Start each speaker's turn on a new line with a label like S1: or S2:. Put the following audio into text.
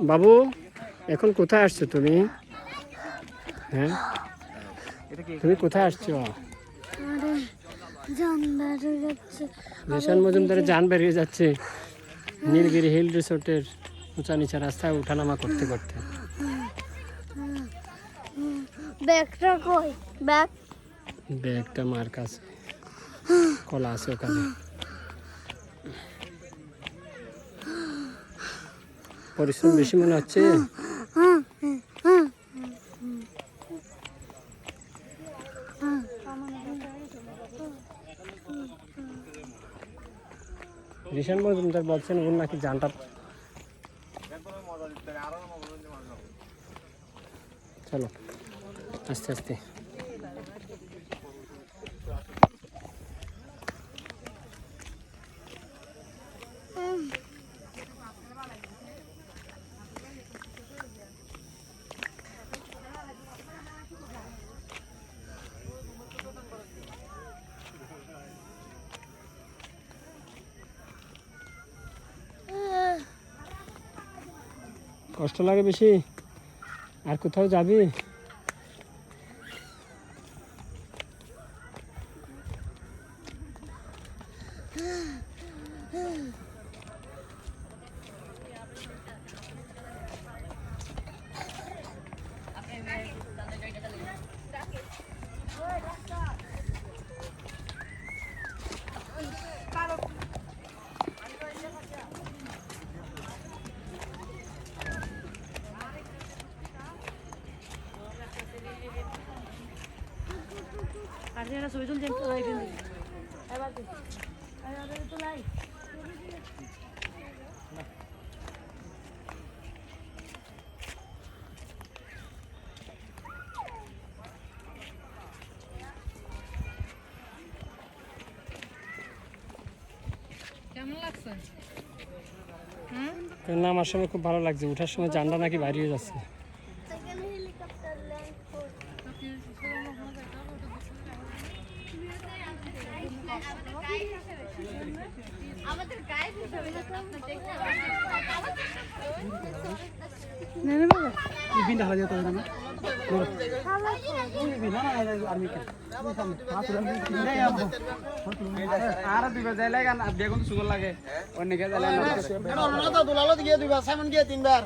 S1: বাবু এখন কোথায় আসছো তুমি? হ্যাঁ তুমি কোথায় আসছো? জিশান মজুমদারের জান বেরিয়ে যাচ্ছে নীলগিরি হিল রিসোর্টের উঁচা নিচা রাস্তায় উঠানামা করতে করতে।
S2: ব্যাগটা কই?
S1: ব্যাগটা মার কাছে, কলা আছে ওখানে। পরিশ্রম বেশি মনে হচ্ছে। জিশান মজুমদার বলছেন ওর নাকি জানটা। চলো আস্তে আস্তে। কষ্ট লাগে বেশি? আর কোথাও যাবি?
S2: ছবি তুলছি তোলাই। কেমন লাগছে?
S1: নামার সময় খুব ভালো লাগছে, ওঠার সময় জানটা নাকি বাইরে হয়ে যাচ্ছে।
S2: আমাদের গায়ে
S3: বেগুন সুগর লাগে অনেকে তিনবার